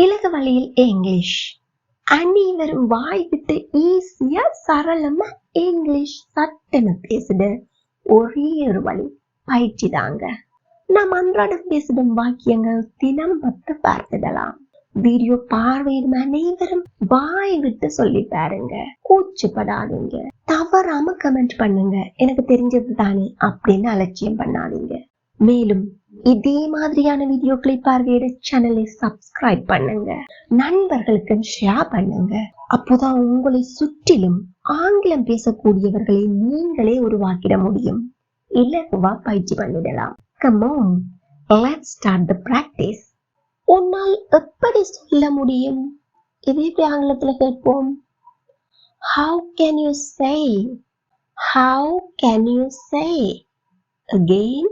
இலகு வழியில் இங்கிலீஷ். அனைவரும் வாய் விட்டு ஈஸியா சரளமா இங்கிலீஷ் சட்டுன்னு பேசுட ஒரே ஒரு வழி பயிற்சி தாங்க. நாம் அன்றாடம் பேசிடும் வாக்கியங்கள் தினம் 10 பார்த்துடலாம். வீடியோ பார்வையிடும் அனைவரும் வாய் விட்டு சொல்லி பாருங்க. கூச்சப்படாதீங்க. தவறாம கமெண்ட் பண்ணுங்க. எனக்கு தெரிஞ்சது தானே அப்படின்னு அலட்சியம் பண்ணாதீங்க. மேலும் இதே மாதிரியான வீடியோக்களை பார்வையிட சேனலை சப்ஸ்கிரைப் பண்ணுங்க. நண்பர்களுக்கு ஷேர் பண்ணுங்க. அப்போதான் உங்களை சுற்றிலும் ஆங்கிலம் பேசக்கூடியவர்களை நீங்களே உருவாக்கிட முடியும். இலகுவா பயிற்சி பண்ணிடலாம். Come on, let's start the practice. உன்னால் எப்படி சொல்ல முடியும்? இது எப்படி ஆங்கிலத்துல கேட்போம்? How can you say? How can you say? Again,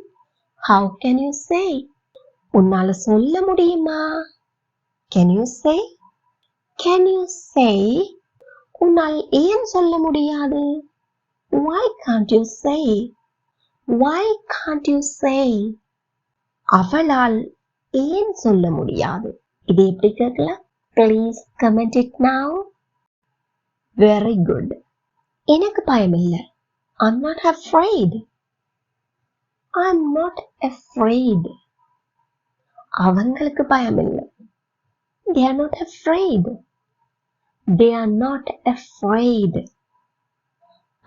how can you say? உன்னால சொல்ல முடியுமா? Can you say? Can you say? உன்னால் ஏன் சொல்ல முடியாது? Why can't you say? Why can't you say? அவளால் ஏன் சொல்ல முடியாது? இது எப்படி கேட்கலாம்? Please comment it now. Very good. எனக்கு பயம் இல்லை. I'm not afraid. I'm not afraid. அவங்களுக்கு பயம் இல்லை. They are not afraid. They are not afraid.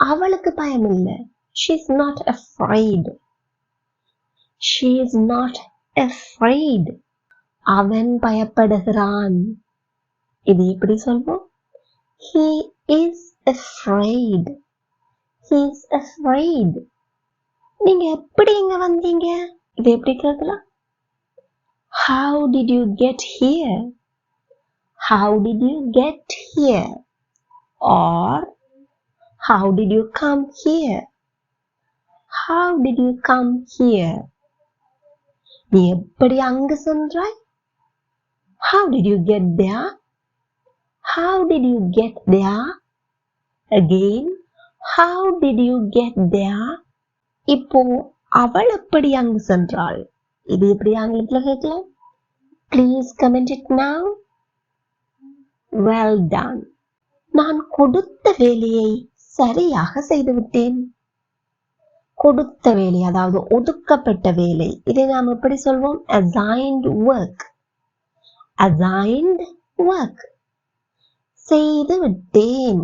அவளுக்கு பயம் இல்லை. She's not afraid. She is not afraid. அவன் பயப்படுகிறான். இது எப்படி சொல்வோம்? He is afraid. He is afraid. நீங்க எப்படி இங்க வந்தீங்க? இது எப்படி கேட்கலாம்? How did you get here? How did you get here? Or how did you come here? How did you come here? நீ எப்படி அங்கு சென்றாய்? How did you get there? How did you get there? Again, how did you get there? இப்போ அவள் எப்படி அங்கு சென்றாள்? இது எப்படி ஆங்கிலத்துல கேட்கலாம்? Please comment it now. Well done. நான் கொடுத்த வேலையை சரியாக செய்துவிட்டேன். கொடுத்த வேலை அதாவது ஒதுக்கப்பட்ட வேலை. இதை நாம் எப்படி சொல்வோம்? Assigned work. Assigned work. செய்து விட்டேன்.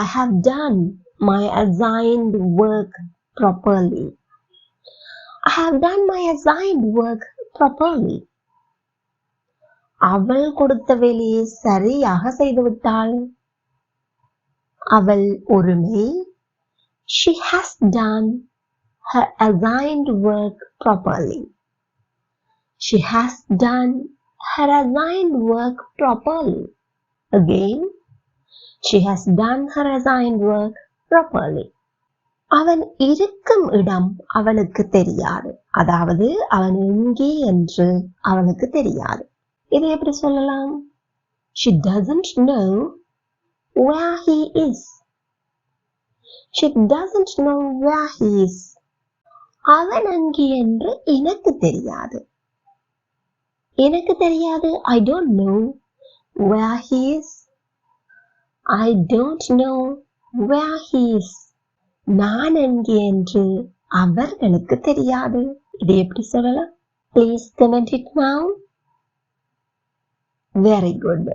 I have done my assigned work properly. I have done my assigned work properly. அவள் கொடுத்த வேலையை சரியாக செய்து விட்டாள். அவள் ஒருமை. She has done her assigned work properly. She has done her assigned work properly. Again, she has done her assigned work properly. அவன் இருக்கும் இடம் அவளுக்கு தெரியாது. அதாவது அவன் எங்கே என்று அவளுக்கு தெரியாது. இது எப்படி சொல்லலாம்? She doesn't know where he is. She doesn't know where he is. அவன் அங்கே என்று எனக்கு தெரியாது. எனக்கு தெரியாது. I don't know where he is. I don't know where he is. நான் அங்கே என்று அவர்களுக்கு தெரியாது. இது எப்படி சொல்லலாம்? Please comment it now. Very good.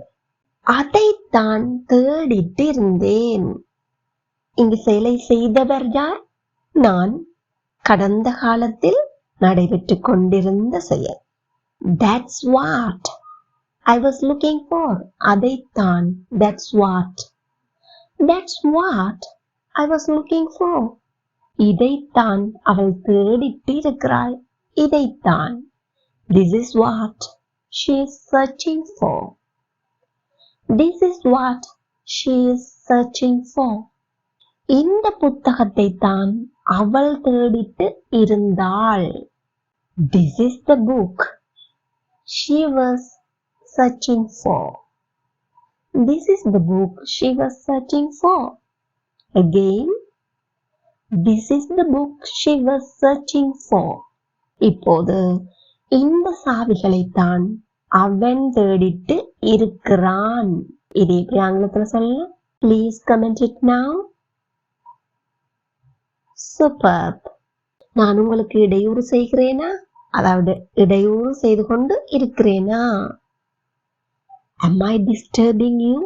அதைத்தான் தேடிட்டு இருந்தேன். இங்கு செயலை செய்தவர் யார்? நான். கடந்த காலத்தில் நடைபெற்று கொண்டிருந்த செயல். That's what I was looking for. அதைத்தான். That's what. That's what I was looking for. இதைத்தான் அவள் தேடிட்டு இருக்கிறாள். இதைத்தான். This is what she is searching for. This is what she is searching for. இந்த புத்தகத்தை தான் அவள் தேடிட்டு இருந்தாள். This is the book she was searching for. This is the book she was searching for. Again, this is the book she was searching for. இப்போது இந்த சாவிகளைத்தான் அவன் தேடிட்டு இருக்கிறான். இது எப்படி ஆங்கிலத்துல சொல்லலாம்? Please comment it now. Superb. நான் உங்களுக்கு இடையூறு செய்கிறேனா? அதாவது இடையூறு செய்து கொண்டு இருக்கிறேனா? Am I disturbing you?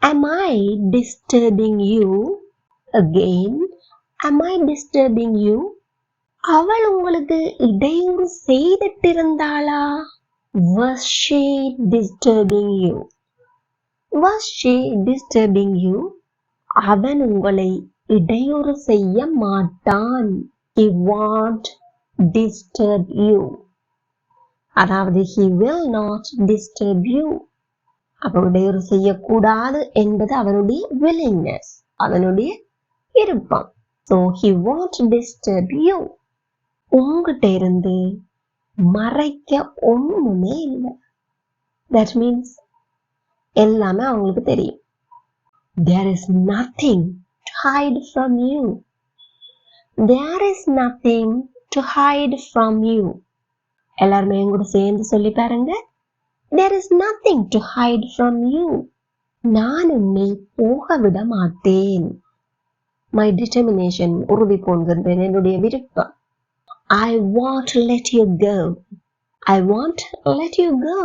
Am I disturbing you? Again, am I disturbing you? அவள் உங்களுக்கு இடையூறு செய்துட்டு இருந்தாளா? Was she disturbing you? Was she disturbing you? அவன் உங்களை இடையூறு செய்ய மாட்டான். He won't disturb you. அதாவது he will not disturb you. அப்ப இடையூறு செய்யக்கூடாது என்பது அவனுடைய willingness, அவனுடைய விருப்பம். So he won't disturb you. உங்ககிட்ட இருந்து மறைக்க ஒண்ணுமே இல்லை. That means எல்லாமே அவங்களுக்கு தெரியும். There is nothing to hide from you. There is nothing to hide from you. எல்லாருமே கூட சேர்ந்து சொல்லி பாருங்க. There is nothing to hide from you. நான் உன்னை போக விட மாட்டேன். My determination, உறுதி போன்கின்றேன், என்னுடைய விருப்பம். I won't let you go. I won't let you go.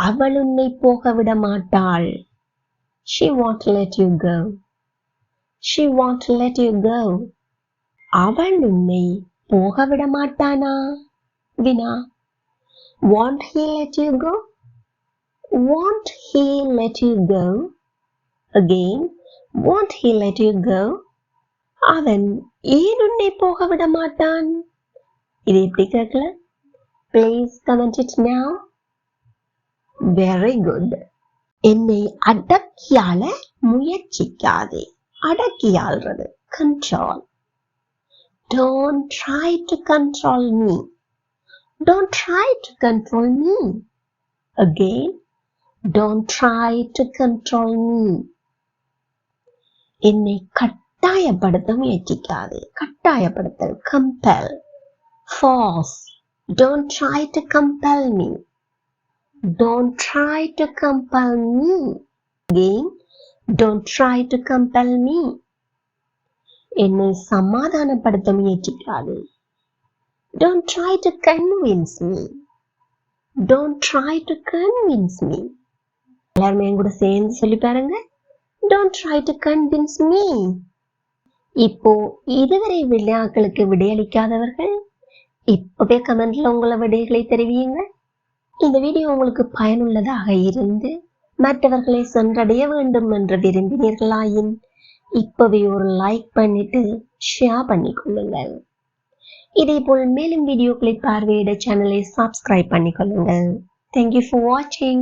அவள் உன்னை போக விட மாட்டாள். She won't let you go. She won't let you go. அவள் உன்னை போக விட மாட்டானா? வினா. Won't he let you go? Won't he let you go? Again, won't he let you go? அவன் ஏன் உன்னை போக விட மாட்டான்? இது எப்படி கேட்கலாம்? Please comment it now. Very good. என்னை அடக்கியால முயற்சிக்காதே. அடக்கியாள்றது control. Don't try to control me. Don't try to control me. Again, don't try to control me. என்னை கட்டாயப்படுத்த முயற்சிக்காதே. கட்டாயப்படுத்தல் compel. Force. Don't try to compel me. Don't try to compel me. Again, don't try to compel me. என்னை சமாதானப்படுத்த முயற்சிக்காதே. Don't try to convince me. Don't try to convince me. எல்லாருமே கூட சேர்ந்து சொல்லி பாருங்க. Don't try to convince me. இப்போ இதுவரை விளையாக்களுக்கு விடையளிக்காதவர்கள் இப்பவே கமெண்ட்ல உங்கள விடைகளை தெரிவியுங்க. இந்த வீடியோ உங்களுக்கு பயனுள்ளதாக இருந்து மற்றவர்களை சென்றடைய வேண்டும் என்று விரும்பினீர்களாயின் இப்பவே ஒரு லைக் பண்ணிட்டு ஷேர் பண்ணிக்கொள்ளுங்கள். இதேபோல் மேலும் வீடியோக்களை பார்வையிட சேனலை subscribe பண்ணிக்கொள்ளுங்கள். Thank you for watching.